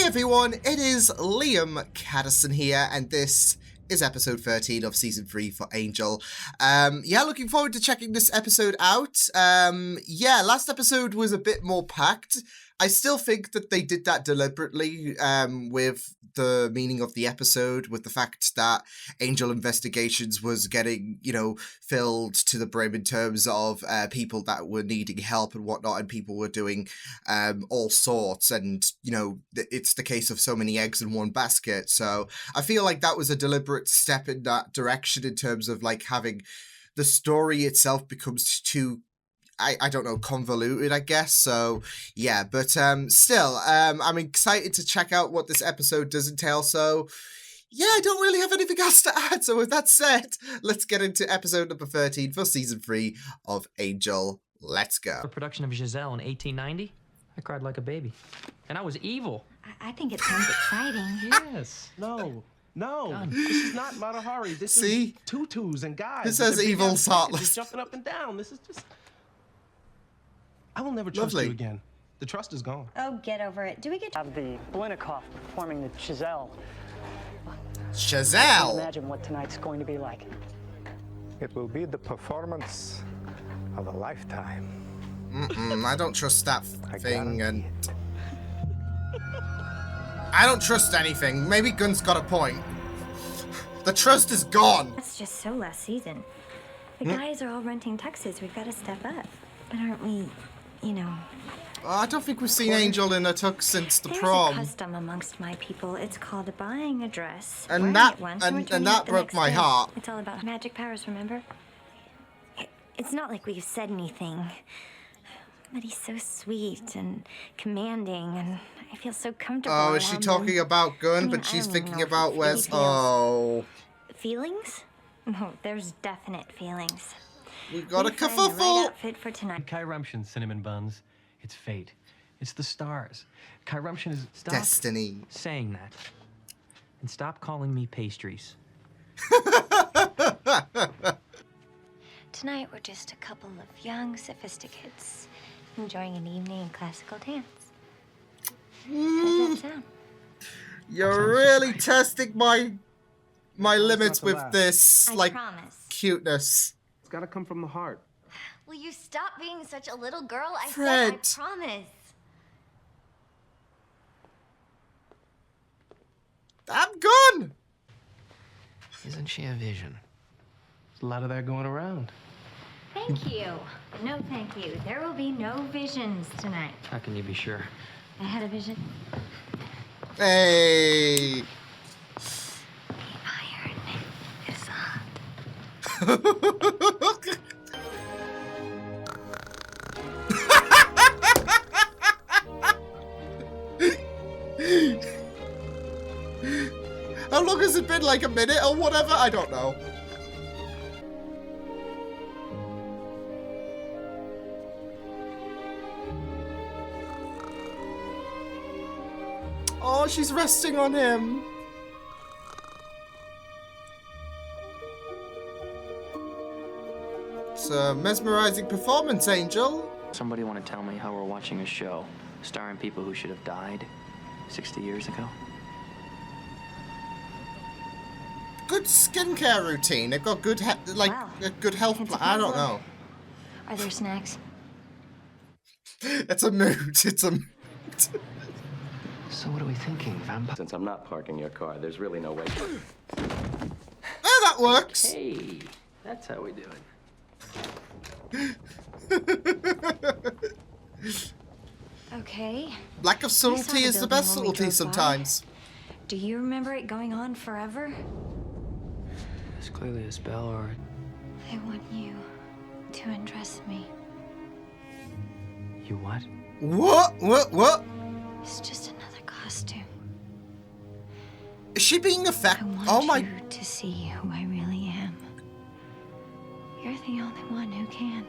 everyone, it is Liam Caddison here, and this is episode 13 of season 3 for Angel. Looking forward to checking this episode out. Last episode was a bit more packed. I still think that they did that deliberately with the meaning of the episode, with the fact that Angel Investigations was getting, filled to the brim in terms of people that were needing help and whatnot, and people were doing all sorts, and, it's the case of so many eggs in one basket. So I feel like that was a deliberate step in that direction in terms of, having the story itself becomes too I don't know, convoluted, I guess. So, yeah, but still, I'm excited to check out what this episode does entail. So, yeah, I don't really have anything else to add. So, with that said, let's get into episode number 13 for season 3 of Angel. Let's go. The production of Giselle in 1890, I cried like a baby. And I was evil. I think it sounds exciting. Yes. No, this is not Mata Hari. This is tutus and guys. This says evil's heartless. Just jumping up and down. This is just... I will never trust you again. The trust is gone. Oh, get over it. Do we get to have the Blinikoff performing the Giselle? Giselle! Imagine what tonight's going to be like. It will be the performance of a lifetime. I don't trust that thing, and... I don't trust anything. Maybe Gunn's got a point. The trust is gone. That's just so last season. The guys are all renting tuxes. We've got to step up. But aren't we, I don't think we've seen Angel in a tux since the prom. There's a custom amongst my people. It's called buying a dress. And that broke my heart. It's all about magic powers, remember? It's not like we've said anything. But he's so sweet and commanding, and I feel so comfortable. Oh, is she talking about Gunn, but she's thinking about Wes? Oh. Feelings? No, there's definite feelings. We got a kerfuffle. Right outfit for tonight. Chirumtion, cinnamon buns. It's fate. It's the stars. Chirumtion is... Stop destiny. Saying that. And stop calling me pastries. Tonight we're just a couple of young sophisticates enjoying an evening in classical dance. How does that sound? You're really testing my limits with this, I promise. cuteness. It's got to come from the heart. Will you stop being such a little girl? I Fred. said I promise. I'm Gunn! Isn't she a vision? There's a lot of that going around. Thank you. No, thank you. There will be no visions tonight. How can you be sure? I had a vision. Hey! The iron is hot. How long has it been? Like a minute or whatever? I don't know. Oh, she's resting on him. It's a mesmerizing performance, Angel. Somebody want to tell me how we're watching a show starring people who should have died 60 years ago? Good skincare routine. They've got good, a good health plan. I don't know. Are there snacks? It's a mood. It's a mood. So what are we thinking, vampire? Since I'm not parking your car, there's really no way. Oh, that works. Hey, that's how we do it. Okay. Lack of subtlety is the best building when we subtlety drove sometimes. Do you remember it going on forever? It's clearly a spell or... I want you to undress me. You what? What? It's just another costume. Is she being I effective? want Oh my... you to see who I really am. You're the only one who can.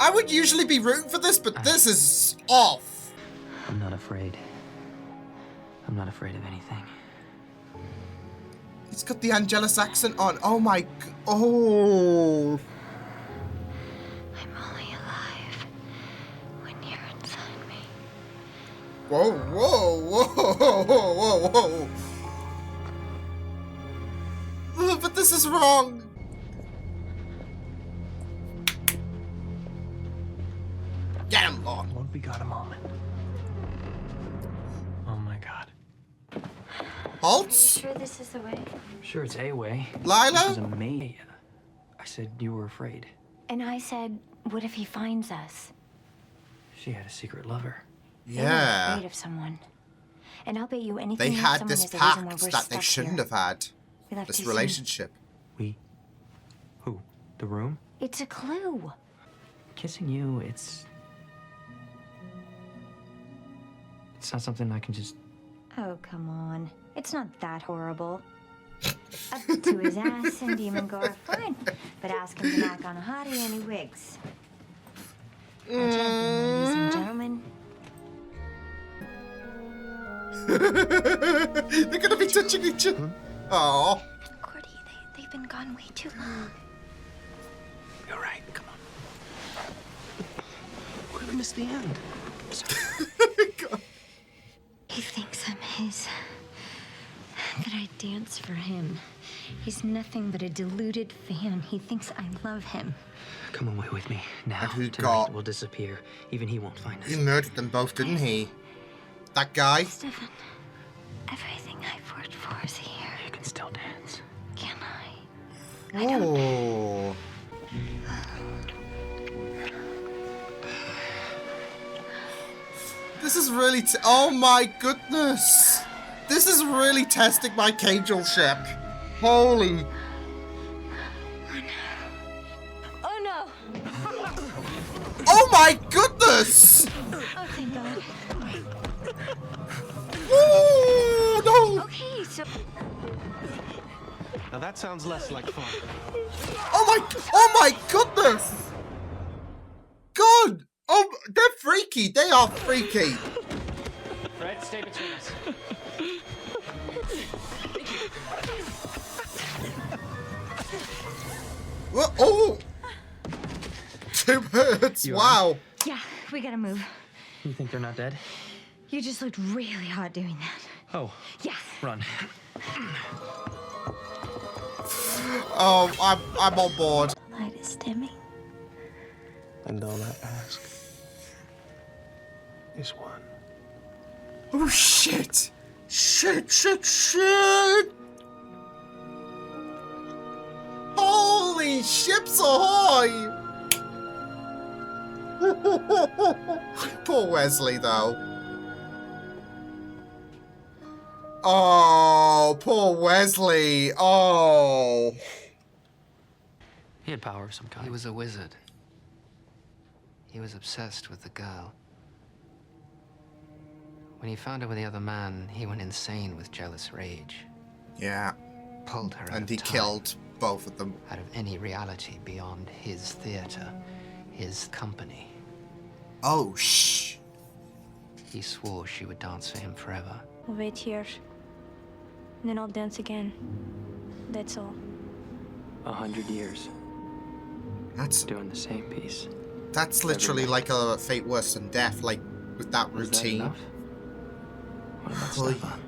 I would usually be rooting for this, but this is off. I'm not afraid. I'm not afraid of anything. He's got the Angelus accent on. Oh my... Oh... I'm only alive when you're inside me. Whoa, whoa, whoa, whoa, whoa, whoa. But this is wrong. Get him, Lord. Won't we got a moment? Oh my god. Holtz? Sure this is the way? Sure, it's a way. Lila? It was amazing. I said you were afraid. And I said, what if he finds us? She had a secret lover. They were Yeah. afraid of someone. And I'll bet you anything They that had someone this is the reason why pact we're that they stuck shouldn't here. have had. We left This too soon. relationship. We? Who? The room? It's a clue. Kissing you, it's not something I can just... Oh, come on. It's not that horrible. Up to his ass and demon gore, fine. But ask him to knock on a hottie and he wigs. Our champion, ladies and gentlemen. They're gonna be touching each other. Aww. Cordy, they've been gone way too long. You're right. Come on. We're gonna miss the end. He thinks I'm his. That I dance for him. He's nothing but a deluded fan. He thinks I love him. Come away with me now. And who Tonight got- will disappear. Even he won't find us. He murdered them both, didn't he? That guy? Stefan, everything I've worked for is here. You can still dance. Can I? I don't. Oh. This is really oh my goodness! This is really testing my Cajal-ship. Holy. Oh no! Oh my goodness! Oh, thank God. Oh no! Okay, so Now that sounds less like fun. Oh my goodness! God! Oh, they're freaky. They are freaky. Fred, stay between us. Well, oh! 2 birds. You Wow. yeah, we gotta move. You think they're not dead? You just looked really hot doing that. Oh, Yeah. run. Oh, I'm on board. Light is dimming. And all I ask is one. Oh shit! Shit! Shit! Shit! Holy ships ahoy! Poor Wesley, though. Oh, poor Wesley. Oh. He had power of some kind. He was a wizard. He was obsessed with the girl. When he found her with the other man, he went insane with jealous rage. Yeah. Pulled her out And of he time, killed both of them. out of any reality beyond his theater, his company. Oh, shh. He swore she would dance for him forever. I'll wait here. And then I'll dance again. That's all. 100 years That's doing the same piece. literally like a fate worse than death, like with that Was that routine. enough? What about Oy. Stefan?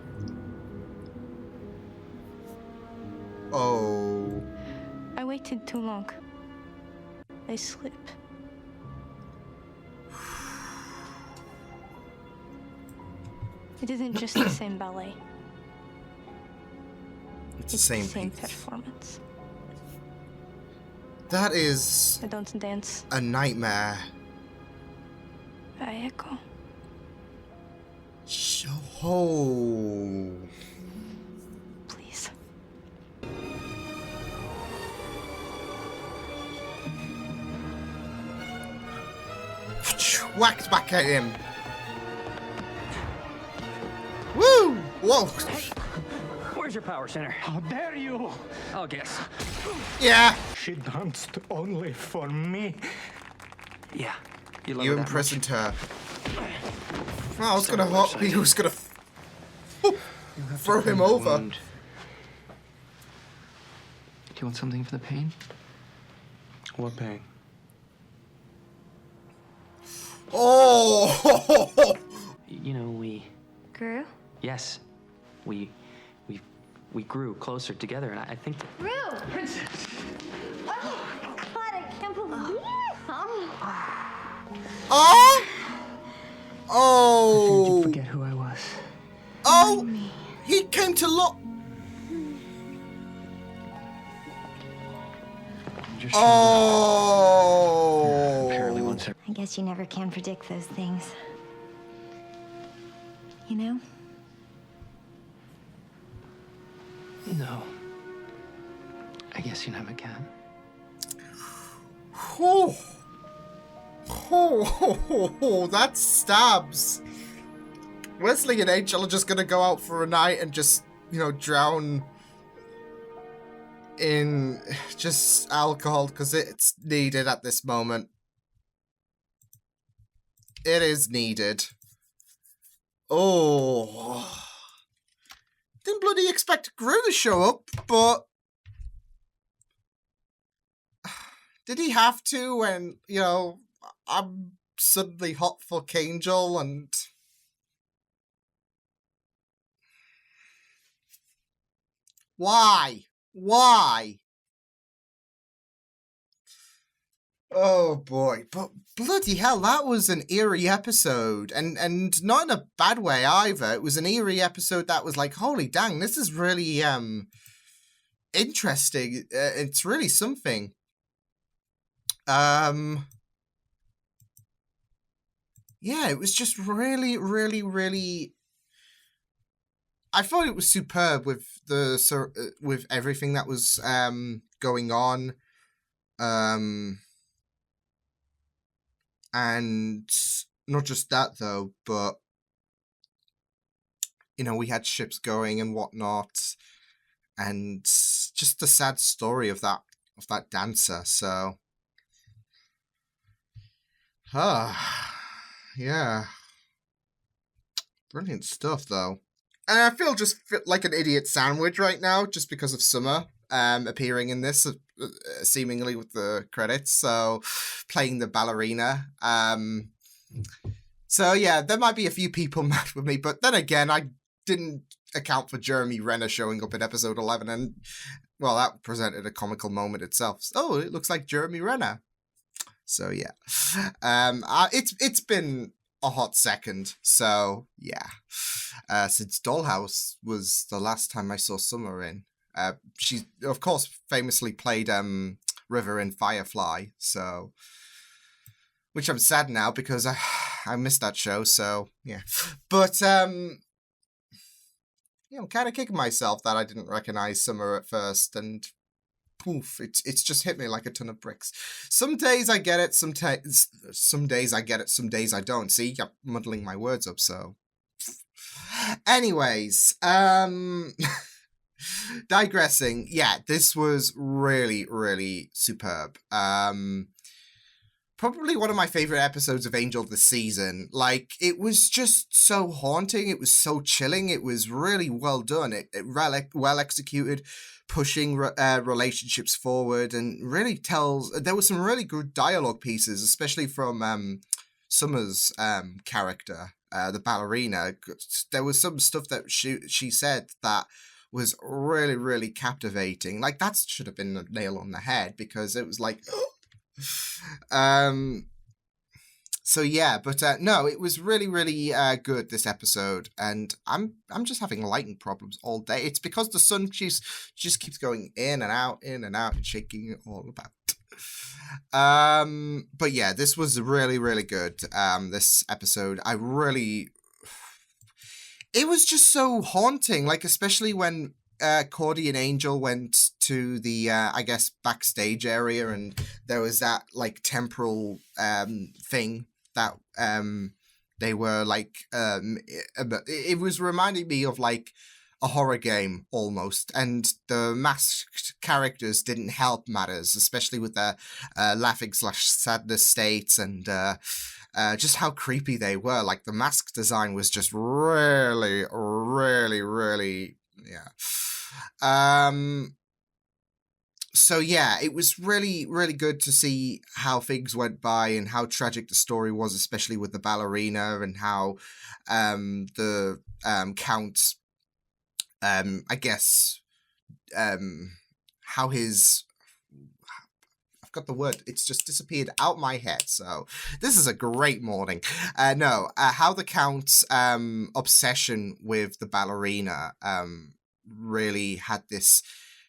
Oh. I waited too long. I slip. It isn't just the same ballet. It's the same same piece. performance. That is I don't dance. a nightmare. I echo. Oh. Please. Whacked back at him. Woo! Whoa! Where's your power center? How dare you! I'll guess. Yeah! She danced only for me. Yeah. You love You her that imprisoned her. Oh, I was Sorry, gonna hope he was gonna throw him over. Wound. Do you want something for the pain? What pain? Oh! much. You know, we grew closer together, and I think that... Rue! Princess! Oh, God, I can't believe it! Oh! I Oh! feared you'd forget who I was. Oh! He came to look. Just Oh! apparently once I guess you never can predict those things. You know? No. I guess you never can. Oh. Oh, that stabs. Wesley and Angel are just gonna go out for a night and just, you know, drown in just alcohol because it's needed at this moment. It is needed. Oh. Didn't bloody expect Gru to show up, but did he have to when, you know, I'm suddenly hot for Kangel and... Why? Why? Oh boy, but bloody hell, that was an eerie episode, and not in a bad way either. It was an eerie episode that was like, holy dang, this is really interesting. It's really something. Yeah, it was just really, really, really. I thought it was superb with with everything that was going on. And not just that though, but you know, we had ships going and whatnot, and just the sad story of that dancer. So, yeah, brilliant stuff though. And I feel like an idiot sandwich right now just because of Summer appearing in this, seemingly with the credits. So playing the ballerina. So yeah, there might be a few people mad with me, but then again, I didn't account for Jeremy Renner showing up in episode 11, and well, that presented a comical moment itself. Oh, it looks like Jeremy Renner. So yeah, it's been a hot second. So yeah, since Dollhouse was the last time I saw Summer in. She of course famously played River in Firefly. So, which I'm sad now because I missed that show. So yeah, but you know, kind of kicking myself that I didn't recognize Summer at first, and poof, it's just hit me like a ton of bricks. Some days I get it, some days I get it, some days I don't. See, I'm muddling my words up, so. Anyways, digressing, yeah, this was really, really superb. Probably one of my favorite episodes of Angel this season. Like, it was just so haunting. It was so chilling. It was really well done. It well executed, pushing relationships forward, and really there was some really good dialogue pieces, especially from Summer's character, the ballerina. There was some stuff that she said that was really, really captivating. Like, that should have been a nail on the head, because it was like... So yeah, but no, it was really, really good, this episode, and I'm just having lighting problems all day. It's because the sun just keeps going in and out, and shaking it all about. But yeah, this was really, really good. This episode, it was just so haunting, like, especially when Cordy and Angel went to the I guess backstage area, and there was that like temporal thing that they were like it was reminding me of like a horror game almost, and the masked characters didn't help matters, especially with their laughing/sadness states, and just how creepy they were. Like, the mask design was just really, really, really, yeah. So yeah, it was really, really good to see how things went by and how tragic the story was, especially with the ballerina, and how the Count, I guess, how his, I've got the word, it's just disappeared out my head, so this is a great morning. How the Count's obsession with the ballerina really had this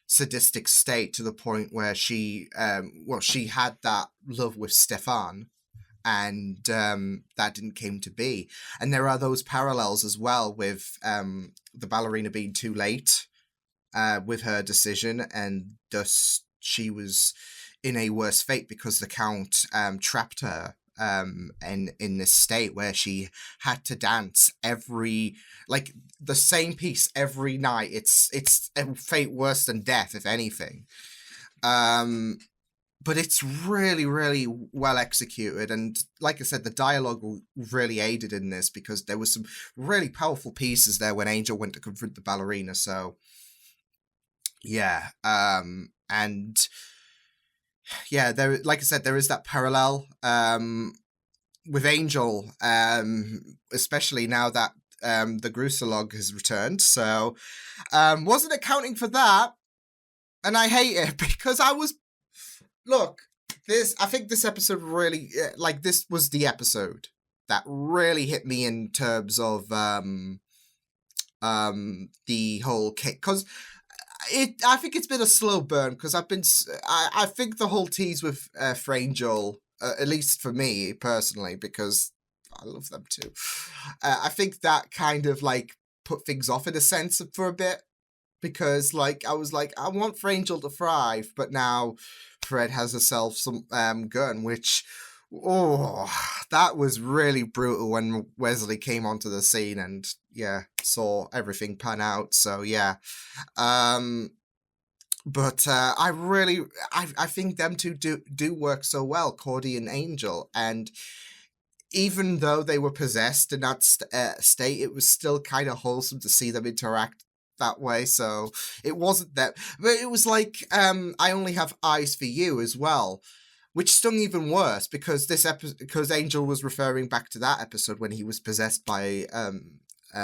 sadistic state to the point where she had that love with Stefan, and that didn't came to be. And there are those parallels as well with the ballerina being too late with her decision, and thus she was in a worse fate because the Count trapped her in this state where she had to dance the same piece every night. It's a fate worse than death, if anything. But it's really, really well executed. And like I said, the dialogue really aided in this because there was some really powerful pieces there when Angel went to confront the ballerina. So, yeah. And yeah, there, like I said, there is that parallel with Angel, especially now that the Grusalog has returned. So, wasn't accounting for that. And I hate it because I think this episode really, this was the episode that really hit me in terms of the whole case, because I think it's been a slow burn, because I think the whole tease with for Angel, at least for me personally, because I love them too, I think that kind of put things off in a sense for a bit, because I was like, I want for Angel to thrive, but now Fred has herself some gun, which, that was really brutal when Wesley came onto the scene and saw everything pan out. So but I think them two do work so well, Cordy and Angel, and even though they were possessed in that state, it was still kind of wholesome to see them interact that way. So it wasn't that, but it was I Only Have Eyes for You as well, which stung even worse because because Angel was referring back to that episode when he was possessed by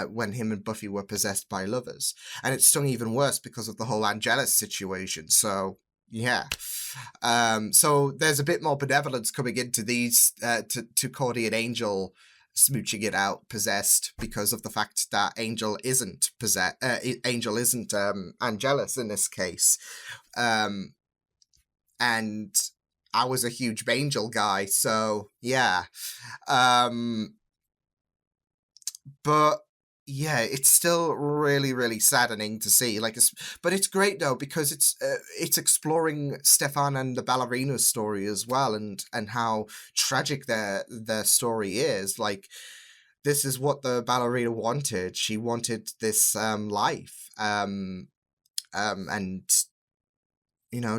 when him and Buffy were possessed by lovers, and it stung even worse because of the whole Angelus situation. So so there's a bit more benevolence coming into these to Cordy and Angel smooching it out possessed, because of the fact that Angel isn't possessed. Angel isn't Angelus in this case, and I was a huge Angel guy, so but it's still really, really saddening to see. But it's great though, because it's exploring Stefan and the ballerina's story as well, and how tragic their story is. This is what the ballerina wanted. She wanted this life, and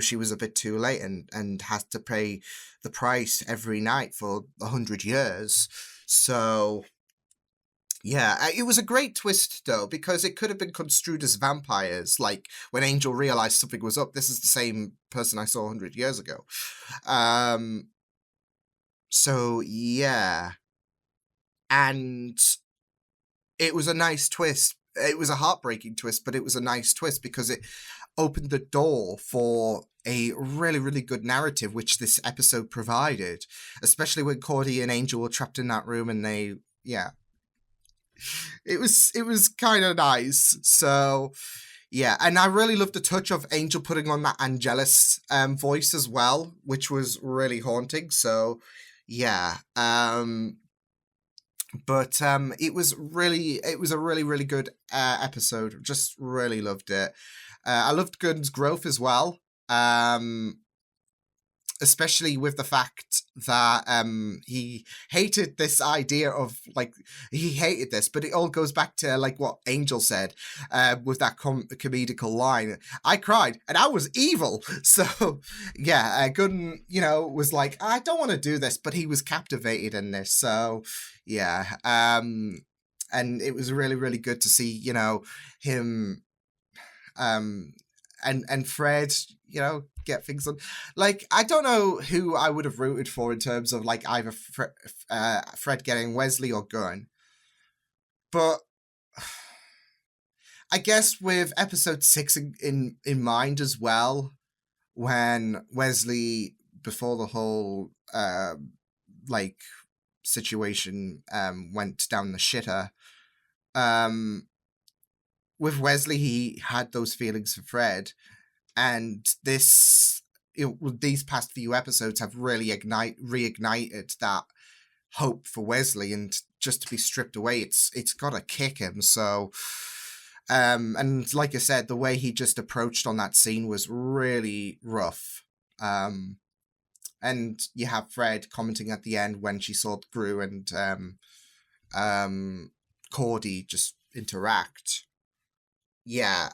she was a bit too late and had to pay the price every night for 100 years. So it was a great twist though, because it could have been construed as vampires. When Angel realized something was up, this is the same person I saw 100 years ago. So and it was a nice twist. It was a heartbreaking twist, but it was a nice twist because it opened the door for a really, really good narrative, which this episode provided, especially when Cordy and Angel were trapped in that room, and they it was kind of nice. So and I really loved the touch of Angel putting on that Angelus voice as well, which was really haunting. So but it was a really, really good episode. Just really loved it. I loved Gunn's growth as well, especially with the fact that he hated this idea of he hated this, but it all goes back to what Angel said with that comedical line, I cried and I was evil. So Gunn was like, I don't want to do this, but he was captivated in this. So and it was really, really good to see him and Fred get things on. I don't know who I would have rooted for in terms of either Fred getting Wesley or Gunn, but I guess with episode 6 in mind as well, when Wesley, before the whole like situation went down the shitter, with Wesley, he had those feelings for Fred, and these past few episodes have really reignited that hope for Wesley, and just to be stripped away, it's gotta kick him. So and like I said, the way he just approached on that scene was really rough. And you have Fred commenting at the end when she saw Gru and Cordy just interact. Yeah,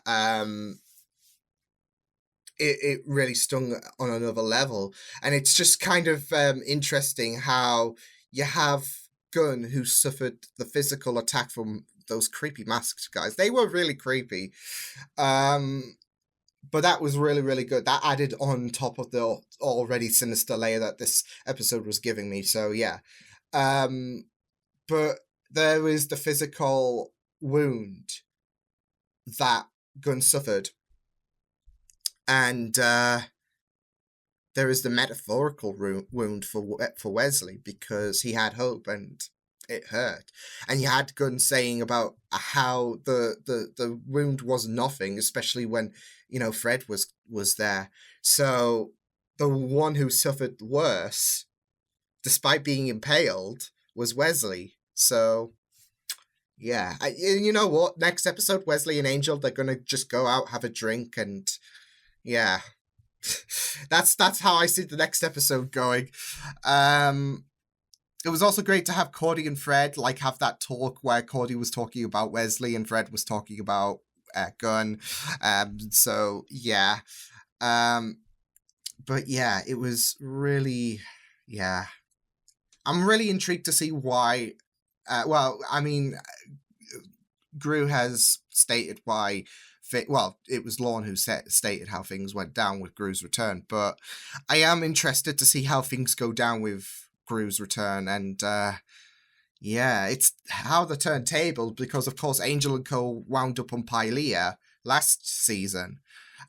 it really stung on another level. And it's just kind of interesting how you have Gunn, who suffered the physical attack from those creepy masked guys. They were really creepy. But that was really, really good. That added on top of the already sinister layer that this episode was giving me. So yeah. But there was the physical wound that Gunn suffered. And there is the metaphorical wound for Wesley, because he had hope and it hurt. And you had Gunn saying about how the wound was nothing, especially when, Fred was there. So the one who suffered worse, despite being impaled, was Wesley. So yeah, you know what? Next episode, Wesley and Angel, they're gonna just go out, have a drink, and yeah, that's how I see the next episode going. It was also great to have Cordy and Fred have that talk where Cordy was talking about Wesley and Fred was talking about Gunn. So yeah, but yeah, it was really, yeah. I'm really intrigued to see why. Well, I mean, Gru has stated why. Well, it was Lorne who stated how things went down with Gru's return, but I am interested to see how things go down with Gru's return. And yeah, it's how the turntable, because of course Angel and Co wound up on Pylea last season,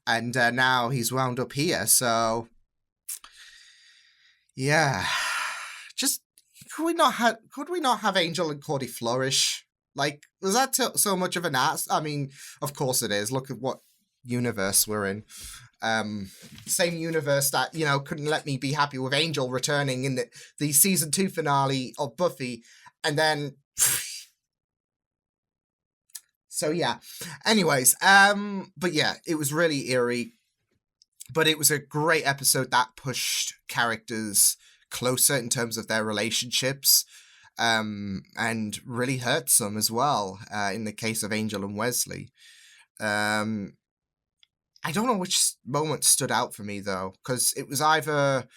and now he's wound up here. So yeah, just could we not have Angel and Cordy flourish? Was that so much of an ass? I mean, of course it is. Look at what universe we're in. Same universe that, couldn't let me be happy with Angel returning in the season 2 finale of Buffy. And then... So, yeah. Anyways, but yeah, it was really eerie. But it was a great episode that pushed characters closer in terms of their relationships. And really hurt some as well, in the case of Angel and Wesley. I don't know which moment stood out for me, though, because it was either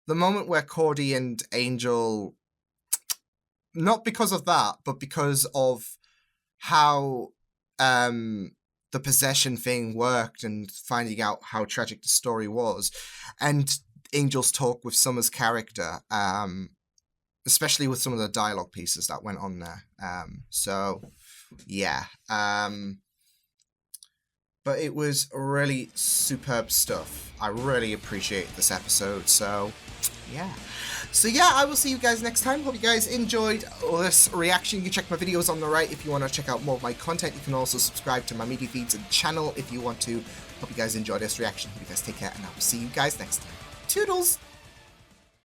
the moment where Cordy and Angel, not because of that, but because of how the possession thing worked and finding out how tragic the story was, and Angel's talk with Summer's character, especially with some of the dialogue pieces that went on there. So, yeah. But it was really superb stuff. I really appreciate this episode. So, yeah. So, yeah, I will see you guys next time. Hope you guys enjoyed this reaction. You can check my videos on the right if you want to check out more of my content. You can also subscribe to my media feeds and channel if you want to. Hope you guys enjoyed this reaction. Hope you guys take care, and I will see you guys next time. Toodles!